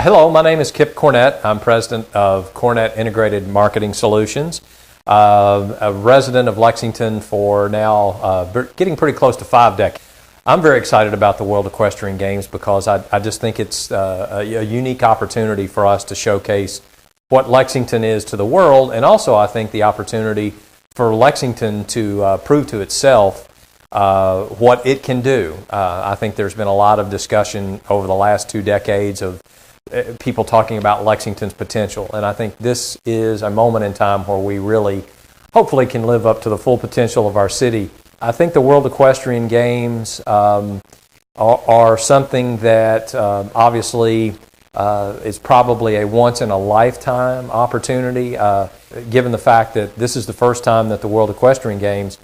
Hello, my name is Kip Cornett. I'm president of Cornett Integrated Marketing Solutions. A resident of Lexington for now getting pretty close to 5 decades. I'm very excited about the World Equestrian Games because I just think it's a unique opportunity for us to showcase what Lexington is to the world, and also I think the opportunity for Lexington to prove to itself what it can do. I think there's been a lot of discussion over the last 2 decades of people talking about Lexington's potential, and I think this is a moment in time where we really, hopefully, can live up to the full potential of our city. I think the World Equestrian Games are something that obviously is probably a once-in-a-lifetime opportunity, given the fact that this is the first time that the World Equestrian Games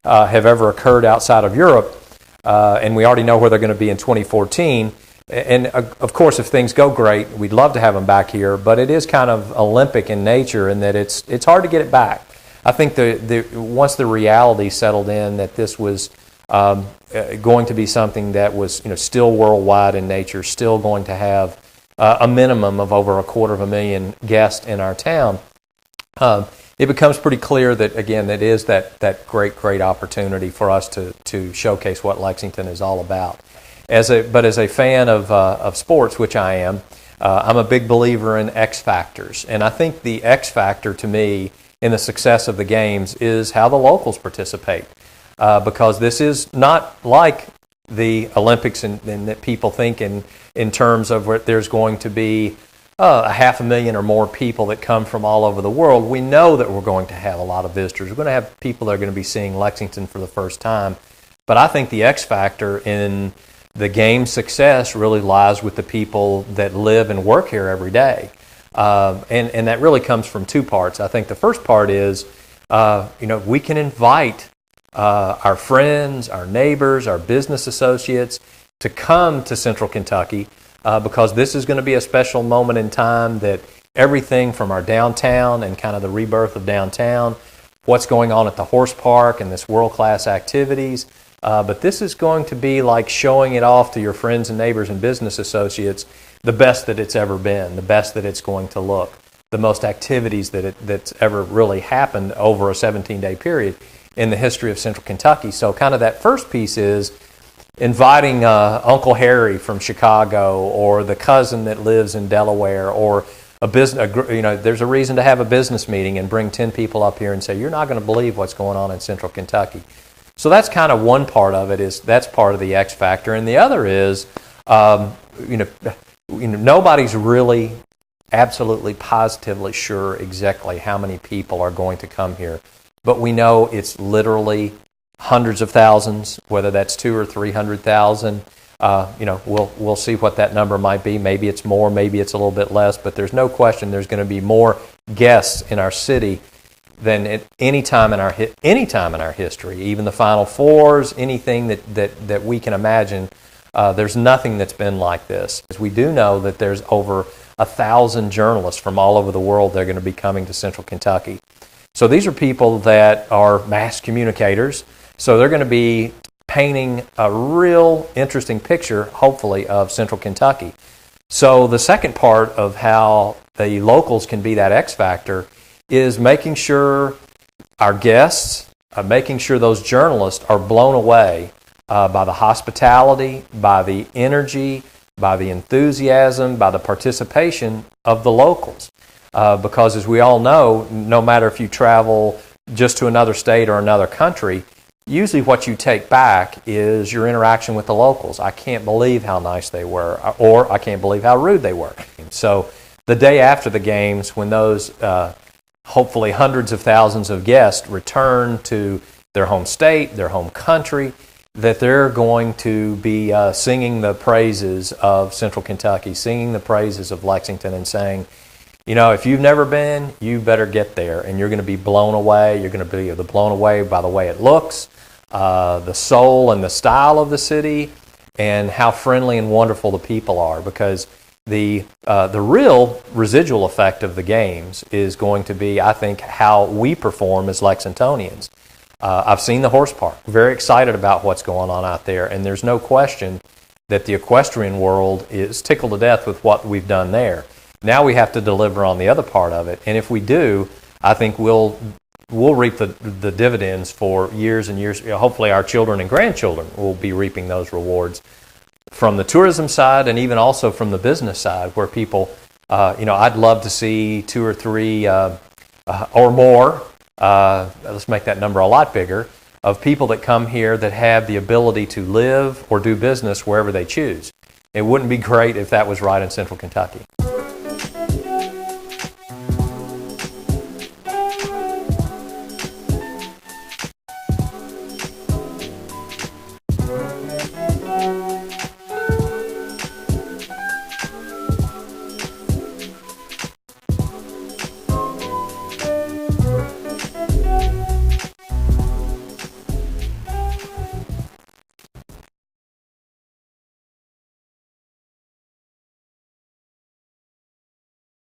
have ever occurred outside of Europe, and we already know where they're going to be in 2014. And of course, if things go great, we'd love to have them back here, but it is kind of Olympic in nature in that it's hard to get it back. I think once the reality settled in that this was going to be something that was still worldwide in nature, still going to have a minimum of over 250,000 guests in our town, it becomes pretty clear that, again, that is that great opportunity for us to showcase what Lexington is all about. But as a fan of sports, which I am, I'm a big believer in X factors. And I think the X factor to me in the success of the games is how the locals participate. Because this is not like the Olympics and that people think in terms of where there's going to be 500,000 or more people that come from all over the world. We know that we're going to have a lot of visitors. We're going to have people that are going to be seeing Lexington for the first time. But I think the X factor in the game's success really lies with the people that live and work here every day. And that really comes from 2 parts. I think the first part is, we can invite our friends, our neighbors, our business associates to come to Central Kentucky because this is going to be a special moment in time that everything from our downtown and kind of the rebirth of downtown, what's going on at the horse park and this world-class activities, but this is going to be like showing it off to your friends and neighbors and business associates, the best that it's ever been, the best that it's going to look, the most activities that's ever really happened over a 17-day period in the history of Central Kentucky. So kind of that first piece is inviting Uncle Harry from Chicago or the cousin that lives in Delaware or a business. There's a reason to have a business meeting and bring 10 people up here and say, you're not going to believe what's going on in Central Kentucky. So that's kind of one part of it, that's part of the X factor. And the other is, nobody's really absolutely positively sure exactly how many people are going to come here. But we know it's literally hundreds of thousands, whether that's 200,000 or 300,000. We'll see what that number might be. Maybe it's more, maybe it's a little bit less, but there's no question there's going to be more guests in our city than at any time in our history. Even the Final Fours, anything that we can imagine, there's nothing that's been like this. We do know that there's over 1,000 journalists from all over the world that are going to be coming to Central Kentucky. So these are people that are mass communicators. So they're going to be painting a real interesting picture, hopefully, of Central Kentucky. So the second part of how the locals can be that X factor is making sure our guests, making sure those journalists are blown away by the hospitality, by the energy, by the enthusiasm, by the participation of the locals. Because as we all know, no matter if you travel just to another state or another country, usually what you take back is your interaction with the locals. I can't believe how nice they were, or I can't believe how rude they were. So the day after the games, when those hopefully hundreds of thousands of guests return to their home state, their home country, that they're going to be singing the praises of Central Kentucky, singing the praises of Lexington and saying, if you've never been, you better get there, and you're going to be blown away. You're going to be blown away by the way it looks, the soul and the style of the city, and how friendly and wonderful the people are, because the real residual effect of the games is going to be, I think, how we perform as Lexingtonians. I've seen the horse park. Very excited about what's going on out there, and there's no question that the equestrian world is tickled to death with what we've done there. Now we have to deliver on the other part of it, and if we do, I think we'll reap the dividends for years and years. Hopefully our children and grandchildren will be reaping those rewards from the tourism side and even also from the business side, where people, I'd love to see 2 or 3 or more, let's make that number a lot bigger, of people that come here that have the ability to live or do business wherever they choose. It wouldn't be great if that was right in Central Kentucky.